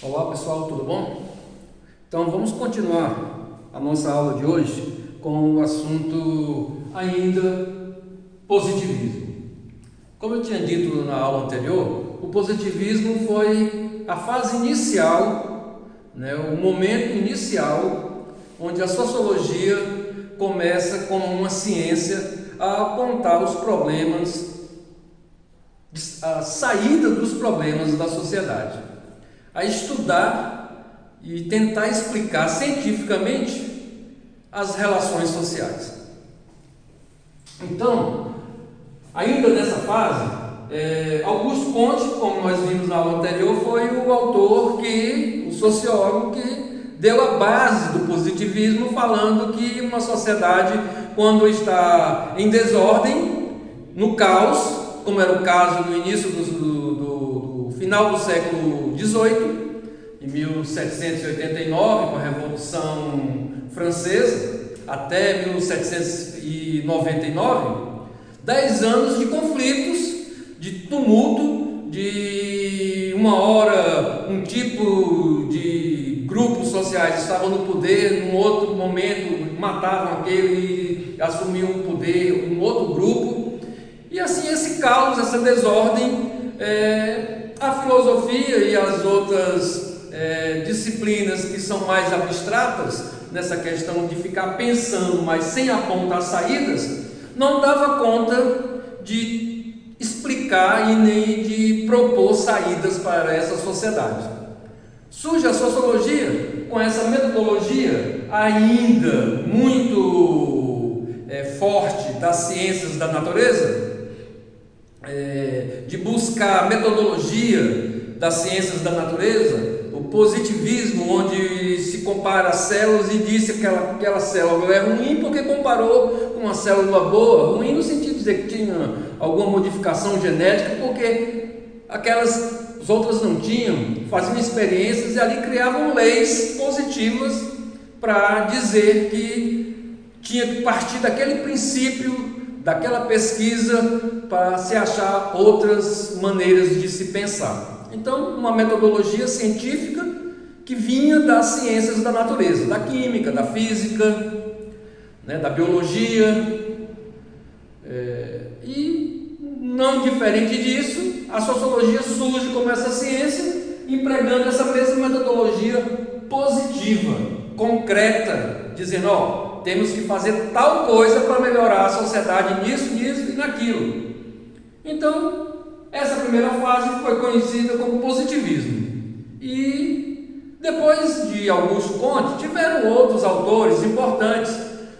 Olá pessoal, tudo bom? Então vamos continuar a nossa aula de hoje com o assunto ainda positivismo. Como eu tinha dito na aula anterior, o positivismo foi a fase inicial, o momento inicial onde a sociologia começa como uma ciência a apontar os problemas, a saída dos problemas da sociedade, a estudar e tentar explicar cientificamente as relações sociais. Então, ainda nessa fase, Augusto Comte, como nós vimos na aula anterior, foi o autor o sociólogo que deu a base do positivismo, falando que uma sociedade, quando está em desordem, no caos, como era o caso no início do final do século XVIII, em 1789, com a Revolução Francesa, até 1799, 10 anos de conflitos, de tumulto, de uma hora um tipo de grupos sociais estavam no poder, num outro momento matavam aquele e assumiam o poder, um outro grupo, e assim esse caos, essa desordem, a filosofia e as outras disciplinas que são mais abstratas nessa questão de ficar pensando, mas sem apontar saídas, não dava conta de explicar e nem de propor saídas para essa sociedade. Surge a sociologia com essa metodologia ainda muito forte das ciências da natureza, de buscar a metodologia das ciências da natureza, o positivismo, onde se compara as células e disse que aquela célula é ruim porque comparou com uma célula boa, ruim no sentido de dizer que tinha alguma modificação genética, porque as outras não tinham, faziam experiências e ali criavam leis positivas para dizer que tinha que partir daquele princípio, daquela pesquisa, para se achar outras maneiras de se pensar. Então, uma metodologia científica que vinha das ciências da natureza, da química, da física, da biologia, e não diferente disso, a sociologia surge como essa ciência, empregando essa mesma metodologia positiva, concreta, dizendo, temos que fazer tal coisa para melhorar a sociedade nisso, nisso e naquilo. Então, essa primeira fase foi conhecida como positivismo. E depois de Augusto Comte, tiveram outros autores importantes,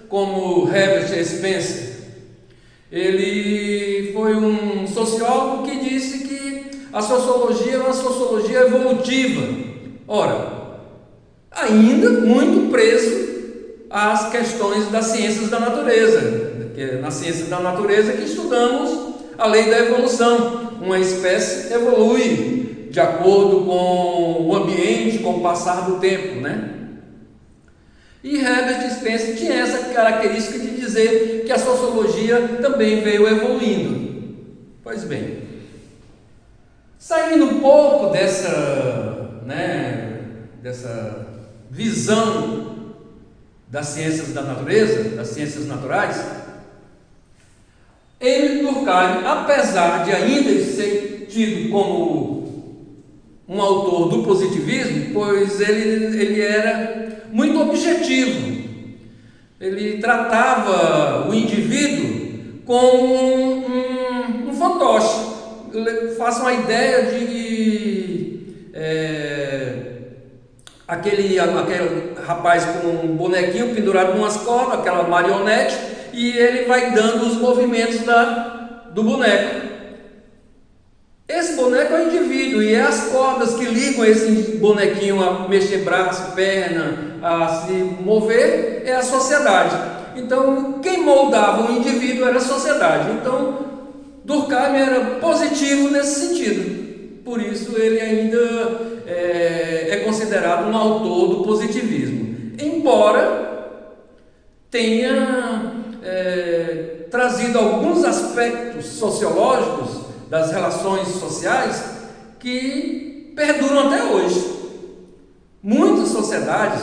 como Herbert Spencer. Ele foi um sociólogo que disse que a sociologia é uma sociologia evolutiva. Ora, ainda muito preso às questões das ciências da natureza, que é na ciência da natureza que estudamos a lei da evolução. Uma espécie evolui de acordo com o ambiente, com o passar do tempo, E Herbert Spencer tinha essa característica de dizer que a sociologia também veio evoluindo. Pois bem, saindo um pouco dessa visão das ciências da natureza, das ciências naturais, Émile Durkheim, apesar de ainda ser tido como um autor do positivismo, pois ele era muito objetivo, ele tratava o indivíduo como um fantoche. Faça uma ideia de aquele rapaz com um bonequinho pendurado em umas cordas, aquela marionete, e ele vai dando os movimentos do boneco. Esse boneco é o indivíduo, e é as cordas que ligam esse bonequinho a mexer braço, perna, a se mover, é a sociedade. Então, quem moldava o indivíduo era a sociedade. Então, Durkheim era positivo nesse sentido. Por isso, ele ainda é considerado um autor do positivismo. Embora tenha trazido alguns aspectos sociológicos das relações sociais que perduram até hoje. muitas sociedades,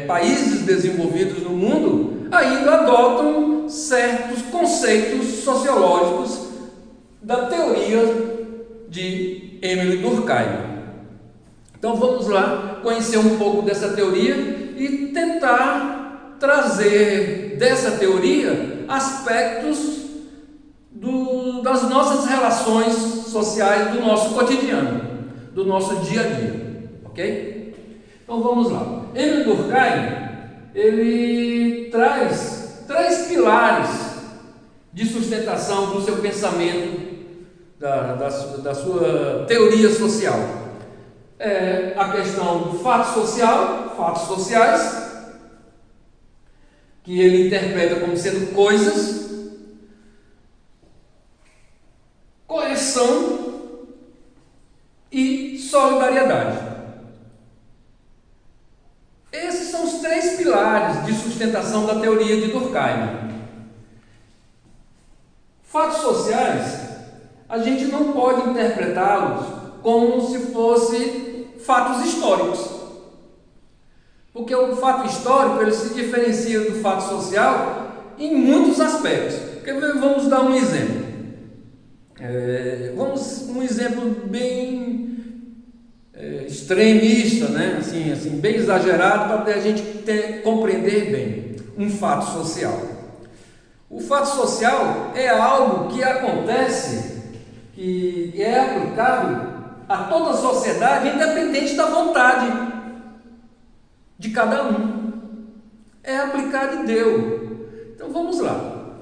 países desenvolvidos no mundo, ainda adotam certos conceitos sociológicos da teoria de Émile Durkheim. Então vamos lá conhecer um pouco dessa teoria e tentar trazer dessa teoria aspectos das nossas relações sociais, do nosso cotidiano, do nosso dia a dia, ok? Então vamos lá. Émile Durkheim, ele traz 3 pilares de sustentação do seu pensamento, da sua teoria social. A questão do fato social, fatos sociais, que ele interpreta como sendo coisas, coerção e solidariedade. Esses são os 3 pilares de sustentação da teoria de Durkheim. Fatos sociais, a gente não pode interpretá-los como se fossem fatos históricos, porque o fato histórico ele se diferencia do fato social em muitos aspectos. Vamos dar um exemplo. Um exemplo bem extremista, né? assim, bem exagerado, para a gente compreender bem um fato social. O fato social é algo que acontece, que é aplicado a toda a sociedade, independente da vontade de cada um. É aplicado e deu. Então vamos lá.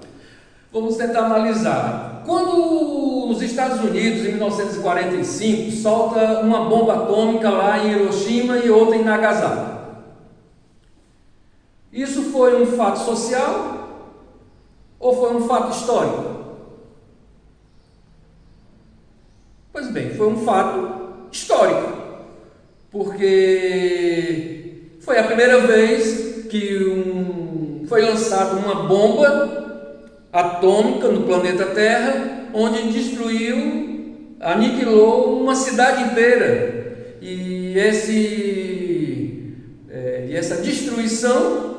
Vamos tentar analisar. Quando os Estados Unidos, em 1945, solta uma bomba atômica lá em Hiroshima e outra em Nagasaki, isso foi um fato social ou foi um fato histórico? Pois bem, foi um fato histórico, porque foi a primeira vez que foi lançada uma bomba atômica no planeta Terra, onde aniquilou uma cidade inteira. E essa destruição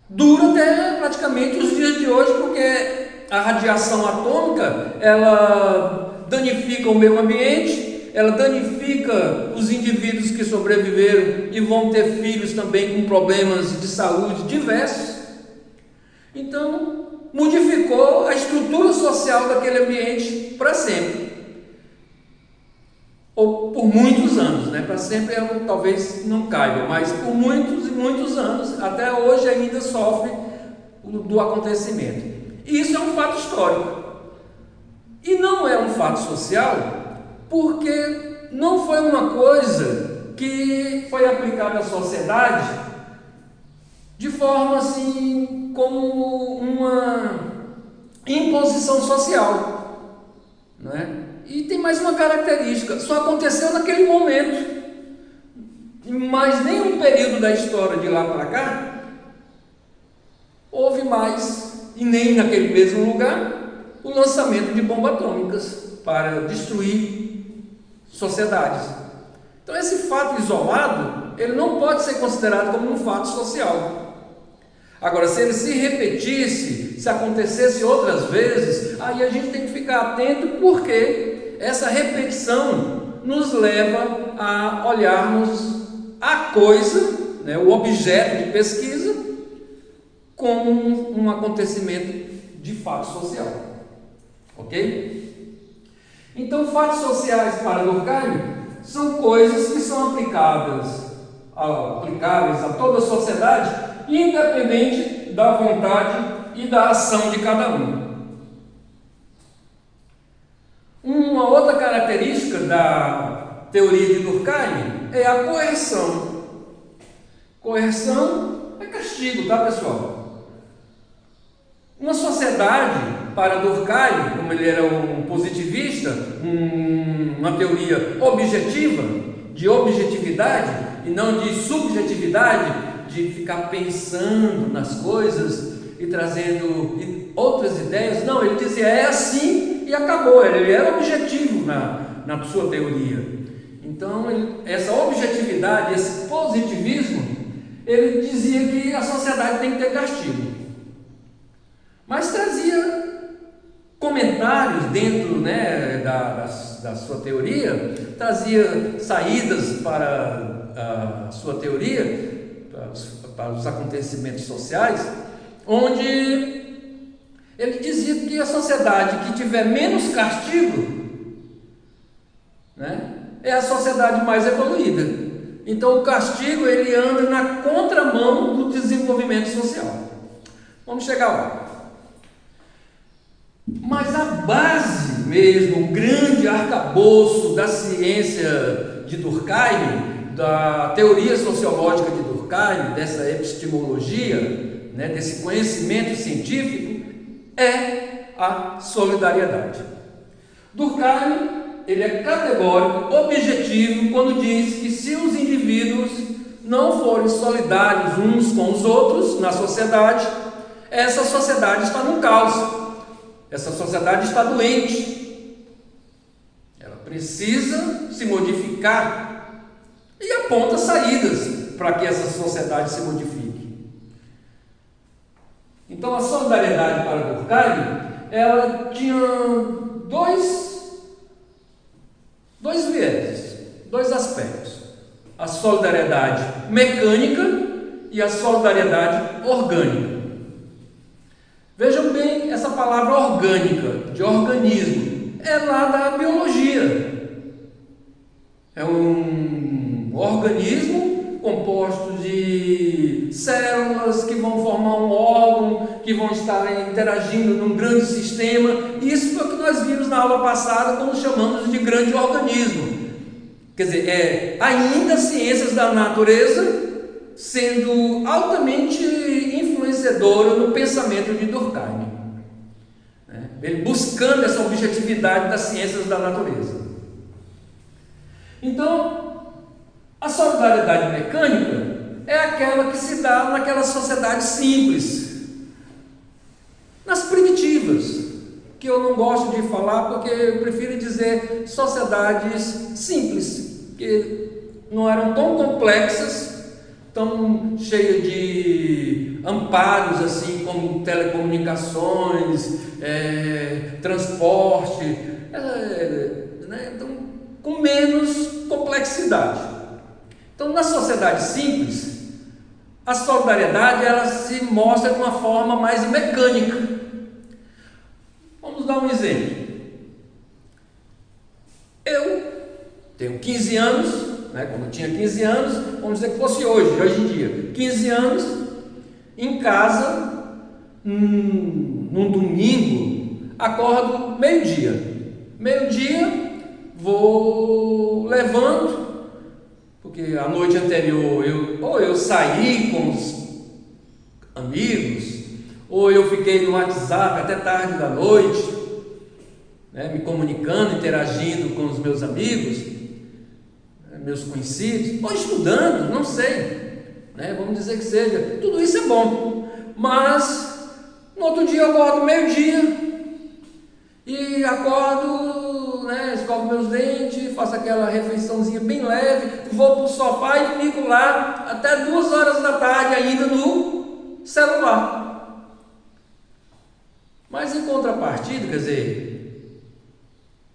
dura até praticamente os dias de hoje, porque a radiação atômica, ela danifica o meio ambiente, ela danifica os indivíduos que sobreviveram e vão ter filhos também com problemas de saúde diversos. Então, modificou a estrutura social daquele ambiente para sempre, ou por muitos anos, né? Para sempre talvez não caiba, mas por muitos e muitos anos, até hoje ainda sofre do acontecimento. E isso é um fato histórico, e não é um fato social, porque não foi uma coisa que foi aplicada à sociedade de forma assim, como uma imposição social, né? E tem mais uma característica: só aconteceu naquele momento, mas nenhum período da história de lá para cá houve mais, e nem naquele mesmo lugar, o lançamento de bombas atômicas para destruir sociedades. Então esse fato isolado, ele não pode ser considerado como um fato social. Agora, se ele se repetisse, se acontecesse outras vezes, aí a gente tem que ficar atento, porque essa repetição nos leva a olharmos a coisa, né, o objeto de pesquisa, como um acontecimento de fato social. Ok? Então, fatos sociais para Durkheim são coisas que são aplicáveis a toda a sociedade, independente da vontade e da ação de cada um. Uma outra característica da teoria de Durkheim é a coerção. Coerção é castigo, tá, pessoal? Uma sociedade, para Durkheim, como ele era um positivista, uma teoria objetiva, de objetividade e não de subjetividade, de ficar pensando nas coisas e trazendo outras ideias. Não, ele dizia é assim e acabou. Ele era objetivo na sua teoria. Então, essa objetividade, esse positivismo, ele dizia que a sociedade tem que ter castigo. Mas trazia comentários dentro, né, da sua teoria, trazia saídas para a sua teoria, para os acontecimentos sociais, onde ele dizia que a sociedade que tiver menos castigo, né, é a sociedade mais evoluída. Então o castigo, ele anda na contramão do desenvolvimento social. Vamos chegar lá. Mas a base mesmo, o grande arcabouço da ciência de Durkheim, da teoria sociológica de Durkheim, dessa epistemologia, né, desse conhecimento científico, é a solidariedade. Durkheim, ele é categórico, objetivo, quando diz que se os indivíduos não forem solidários uns com os outros na sociedade, essa sociedade está no caos. Essa sociedade está doente, ela precisa se modificar e aponta saídas para que essa sociedade se modifique. Então a solidariedade para Durkheim, ela tinha dois vieses, dois aspectos: a solidariedade mecânica e a solidariedade orgânica. Vejam bem essa palavra orgânica, de organismo, é lá da biologia. É um organismo composto de células que vão formar um órgão, que vão estar interagindo num grande sistema. Isso foi o que nós vimos na aula passada, quando chamamos de grande organismo. Quer dizer, é ainda ciências da natureza, sendo altamente influenciadora no pensamento de Durkheim, né? Ele buscando essa objetividade das ciências da natureza. Então, a solidariedade mecânica é aquela que se dá naquelas sociedades simples, nas primitivas, que eu não gosto de falar porque eu prefiro dizer sociedades simples, que não eram tão complexas, tão cheias de amparos assim como telecomunicações, transporte, né? Então, com menos complexidade. Então, na sociedade simples, a solidariedade ela se mostra de uma forma mais mecânica. Vamos dar um exemplo. Eu tenho 15 anos, né, quando eu tinha 15 anos, vamos dizer que fosse hoje em dia, 15 anos, em casa, num domingo, acordo meio-dia, levanto, porque a noite anterior eu saí com os amigos, ou eu fiquei no WhatsApp até tarde da noite, né, me comunicando, interagindo com os meus amigos, meus conhecidos, ou estudando, não sei, né, vamos dizer que seja, tudo isso é bom, mas no outro dia eu acordo meio-dia e acordo, né, escovo meus dentes, faço aquela refeiçãozinha bem leve, vou para o sofá e fico lá até 2 horas da tarde ainda no celular. Mas em contrapartida, quer dizer,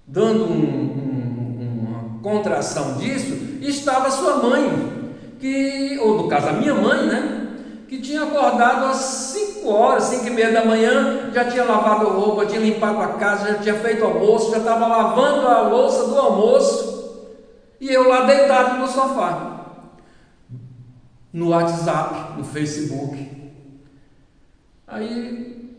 dando uma contração disso, estava sua mãe, ou no caso a minha mãe, né, que tinha acordado às 5 horas, 5h30 da manhã, já tinha lavado roupa, tinha limpado a casa, já tinha feito almoço, já estava lavando a louça do almoço, e eu lá deitado no sofá, no WhatsApp, no Facebook. Aí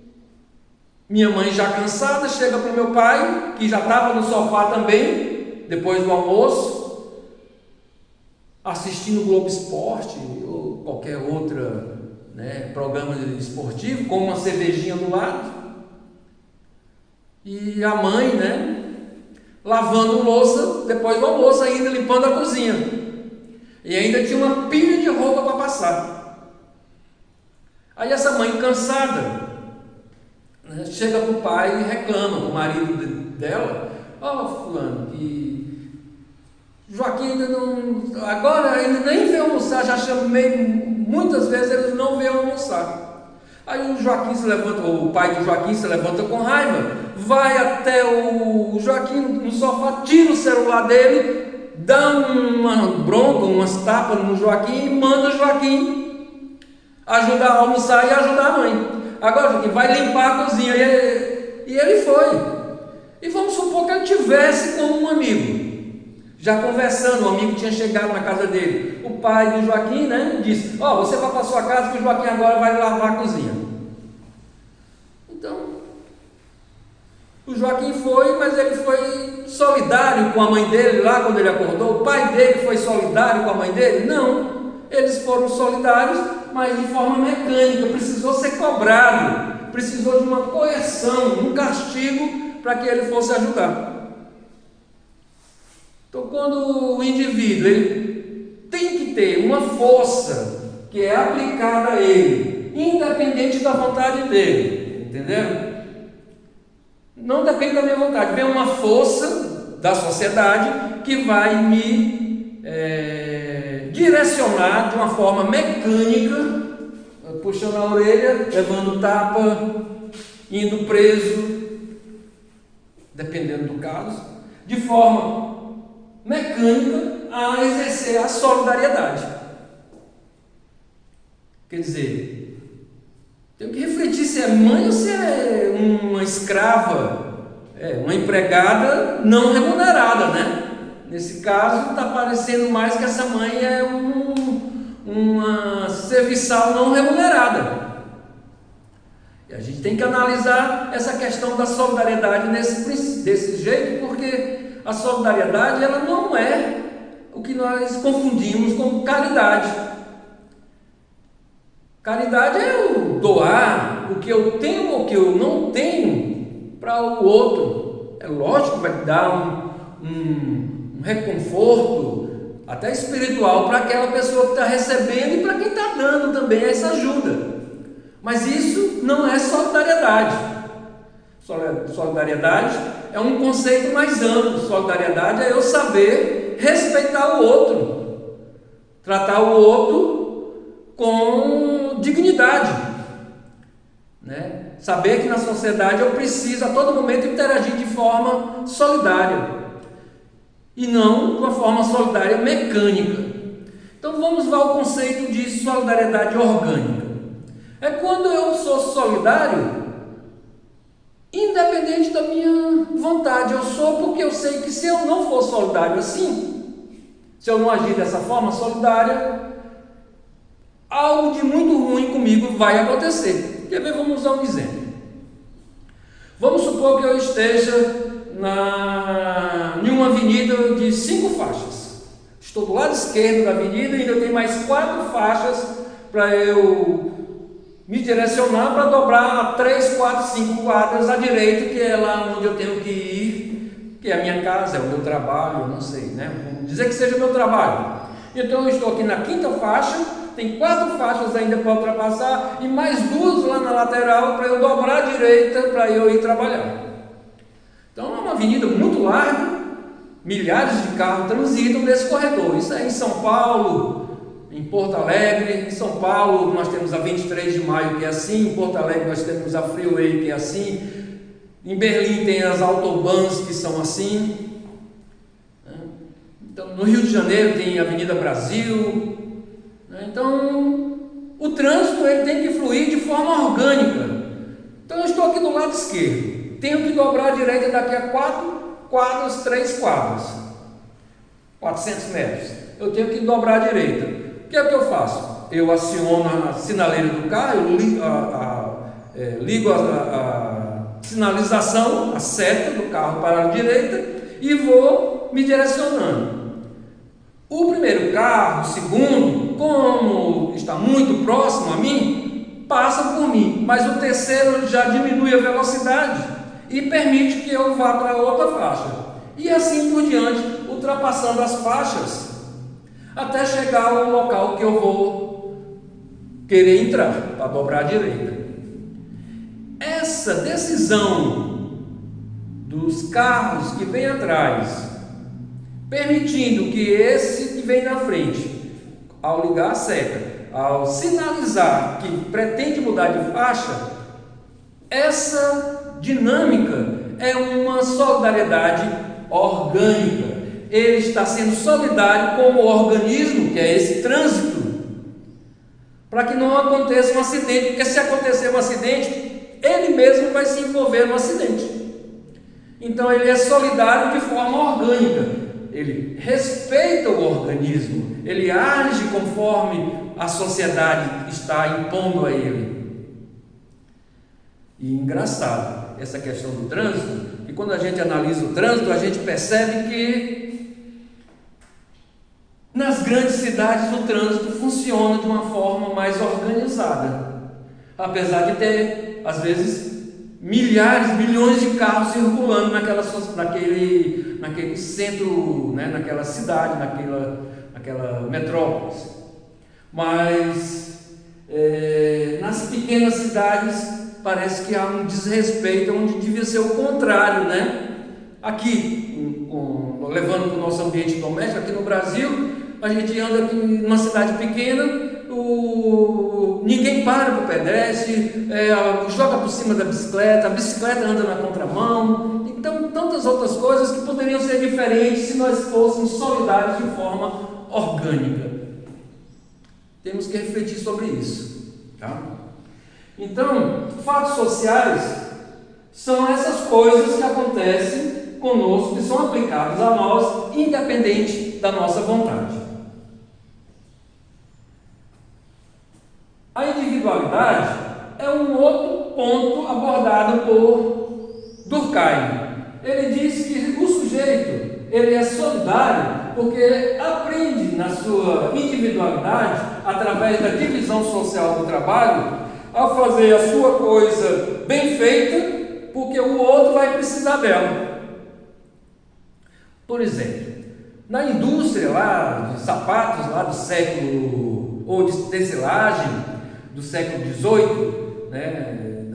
minha mãe já cansada chega para o meu pai, que já estava no sofá também, depois do almoço, assistindo o Globo Esporte ou qualquer outro, né, programa esportivo, com uma cervejinha do lado, e a mãe, né, lavando louça depois do almoço, ainda limpando a cozinha, e ainda tinha uma pilha de roupa para passar. Aí essa mãe cansada chega para o pai e reclama para o marido dela: ó, fulano, que Joaquim ainda não, agora ainda nem veio almoçar, já chamei muitas vezes, eles não veio almoçar. Aí o Joaquim se levanta, o pai do Joaquim se levanta com raiva, vai até o Joaquim no sofá, tira o celular dele, dá uma bronca, umas tapas no Joaquim e manda o Joaquim ajudar a almoçar e ajudar a mãe. Agora Joaquim vai limpar a cozinha e ele foi. E vamos supor que ele tivesse como um amigo, já conversando, o amigo tinha chegado na casa dele. O pai do Joaquim, né, disse: ó, você vai para a sua casa que o Joaquim agora vai lavar a cozinha. Então, o Joaquim foi, mas ele foi solidário com a mãe dele lá quando ele acordou. O pai dele foi solidário com a mãe dele? Não, eles foram solidários, mas de forma mecânica, precisou ser cobrado, precisou de uma coerção, um castigo para que ele fosse ajudar. Então, quando o indivíduo ele tem que ter uma força que é aplicada a ele, independente da vontade dele, entendeu? Não depende da minha vontade, vem uma força da sociedade que vai me direcionar de uma forma mecânica, puxando a orelha, levando tapa, indo preso, dependendo do caso, de forma mecânica a exercer a solidariedade. Quer dizer, tenho que refletir se é mãe ou se é uma escrava, uma empregada não remunerada, né? Nesse caso está parecendo mais que essa mãe é uma serviçal não remunerada. E a gente tem que analisar essa questão da solidariedade desse jeito, porque a solidariedade ela não é o que nós confundimos com caridade. Caridade é o doar o que eu tenho ou o que eu não tenho para o outro. É lógico que vai dar um reconforto, até espiritual, para aquela pessoa que está recebendo e para quem está dando também essa ajuda. Mas isso não é solidariedade. Solidariedade é um conceito mais amplo. Solidariedade é eu saber respeitar o outro, tratar o outro com dignidade, né? Saber que na sociedade eu preciso a todo momento interagir de forma solidária e não de uma forma solidária mecânica. Então vamos ao conceito de solidariedade orgânica. É quando eu sou solidário independente da minha vontade. Eu sou porque eu sei que se eu não for solidário assim, se eu não agir dessa forma solidária, algo de muito ruim comigo vai acontecer. Quer ver? Vamos usar um exemplo. Vamos supor que eu esteja em uma avenida de 5 faixas. Estou do lado esquerdo da avenida e ainda tem mais 4 faixas para eu me direcionar para dobrar a 3, 4, 5 quadras à direita, que é lá onde eu tenho que ir, que é a minha casa, é o meu trabalho, eu não sei, né? Vamos dizer que seja o meu trabalho. Então eu estou aqui na 5ª faixa, tem 4 faixas ainda para ultrapassar e mais 2 lá na lateral para eu dobrar à direita para eu ir trabalhar. Então é uma avenida muito larga, milhares de carros transitam nesse corredor. Isso é em São Paulo, em Porto Alegre. Em São Paulo nós temos a 23 de maio, que é assim. Em Porto Alegre nós temos a Freeway, que é assim. Em Berlim tem as autobahns, que são assim. Então, no Rio de Janeiro tem a Avenida Brasil. Então, o trânsito ele tem que fluir de forma orgânica. Então, eu estou aqui do lado esquerdo. Tenho que dobrar à direita daqui a 4 quadras, 3 quadras. 400 metros. Eu tenho que dobrar à direita. O que é que eu faço? Eu aciono a sinaleira do carro, eu ligo a sinalização, a seta do carro para a direita e vou me direcionando. O primeiro carro, o segundo, como está muito próximo a mim, passa por mim, mas o terceiro já diminui a velocidade e permite que eu vá para outra faixa. E assim por diante, ultrapassando as faixas, até chegar ao local que eu vou querer entrar, para dobrar à direita. Essa decisão dos carros que vêm atrás permitindo que esse que vem na frente, ao ligar a seta, ao sinalizar que pretende mudar de faixa, essa dinâmica é uma solidariedade orgânica. Ele está sendo solidário com o organismo, que é esse trânsito, para que não aconteça um acidente, porque se acontecer um acidente, ele mesmo vai se envolver no acidente. Então ele é solidário de forma orgânica, ele respeita o organismo, ele age conforme a sociedade está impondo a ele. E engraçado, essa questão do trânsito, e quando a gente analisa o trânsito, a gente percebe que nas grandes cidades o trânsito funciona de uma forma mais organizada, apesar de ter, às vezes, milhares, milhões de carros circulando naquele centro, né, naquela cidade, naquela metrópole. Mas nas pequenas cidades parece que há um desrespeito, onde devia ser o contrário, né? Aqui, levando para o nosso ambiente doméstico, aqui no Brasil, a gente anda aqui numa cidade pequena, ninguém para para o pedestre, joga por cima da bicicleta, a bicicleta anda na contramão. Então, tantas outras coisas que poderiam ser diferentes se nós fôssemos solidários de forma orgânica. Temos que refletir sobre isso, tá? Então, fatos sociais são essas coisas que acontecem conosco, que são aplicadas a nós, independente da nossa vontade. A individualidade é um outro ponto abordado por Durkheim. Ele diz que o sujeito ele é solidário porque aprende na sua individualidade, através da divisão social do trabalho, a fazer a sua coisa bem feita, porque o outro vai precisar dela. Por exemplo, na indústria lá de sapatos lá do século, ou de tecelagem do século XVIII, né,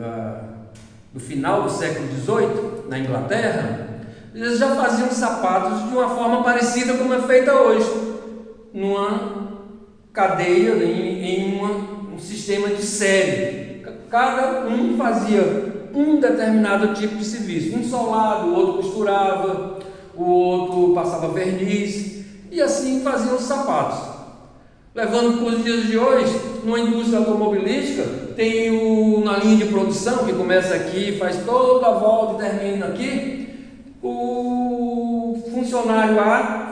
do final do século XVIII, na Inglaterra, eles já faziam sapatos de uma forma parecida como é feita hoje, numa cadeia, em um sistema de série. Cada um fazia um determinado tipo de serviço, um solado, o outro costurava, o outro passava verniz, e assim faziam os sapatos. Levando para os dias de hoje, numa indústria automobilística, tem na linha de produção, que começa aqui, faz toda a volta e termina aqui, o funcionário A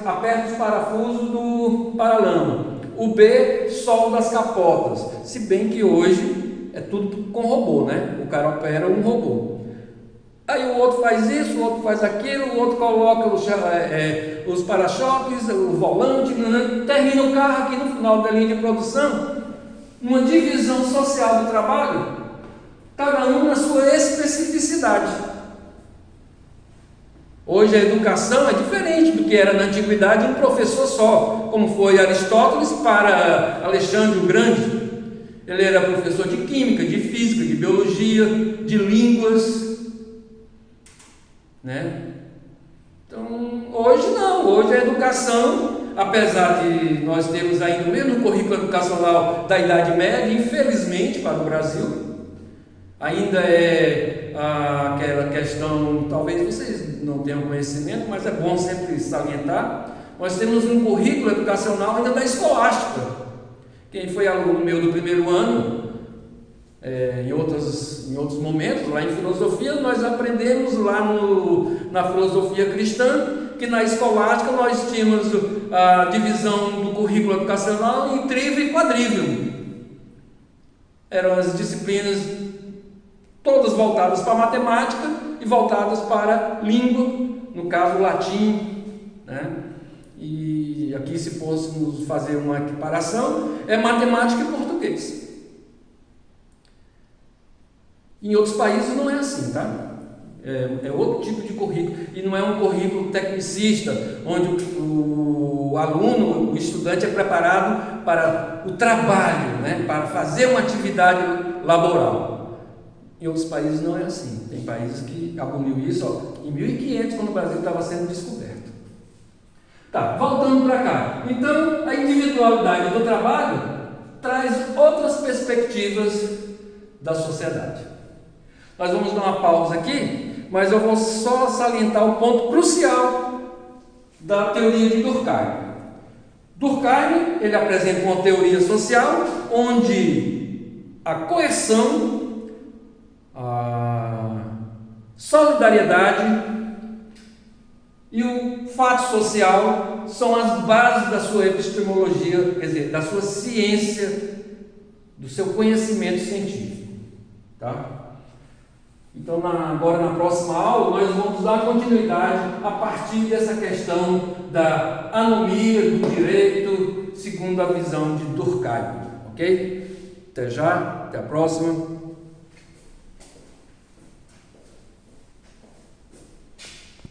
aperta os parafusos do paralama, o B solda as capotas, se bem que hoje é tudo com robô, né? O cara opera um robô. Aí o outro faz isso, o outro faz aquilo, o outro coloca os para-choques, o volante, né? Termina o carro aqui no final da linha de produção, uma divisão social do trabalho, cada um na sua especificidade. Hoje a educação é diferente do que era na antiguidade, um professor só, como foi Aristóteles para Alexandre o Grande. Ele era professor de química, de física, de biologia, de línguas, né? Então, hoje não, hoje a educação, apesar de nós termos ainda o mesmo currículo educacional da Idade Média, infelizmente para o Brasil, ainda é aquela questão, talvez vocês não tenham conhecimento, mas é bom sempre salientar, nós temos um currículo educacional ainda da escolástica. Quem foi aluno meu do primeiro ano, em outros momentos, lá em filosofia, nós aprendemos lá na filosofia cristã, que na escolástica nós tínhamos a divisão do currículo educacional em trívio e quadrívio. Eram as disciplinas todas voltadas para a matemática e voltadas para a língua, no caso o latim, né? E aqui, se fôssemos fazer uma equiparação, é matemática e português. Em outros países não é assim, tá? É outro tipo de currículo, e não é um currículo tecnicista, onde o aluno, o estudante é preparado para o trabalho, né? Para fazer uma atividade laboral. Em outros países não é assim. Tem países que aboliu isso, em 1500, quando o Brasil estava sendo descoberto. Tá, voltando para cá. Então, a individualidade do trabalho traz outras perspectivas da sociedade. Nós vamos dar uma pausa aqui, mas eu vou só salientar o ponto crucial da teoria de Durkheim. Durkheim, ele apresenta uma teoria social onde a coerção, a solidariedade e o fato social são as bases da sua epistemologia, quer dizer, da sua ciência, do seu conhecimento científico. Tá? Então, agora na próxima aula, nós vamos dar continuidade a partir dessa questão da anomia do direito segundo a visão de Durkheim. Ok? Até já, até a próxima.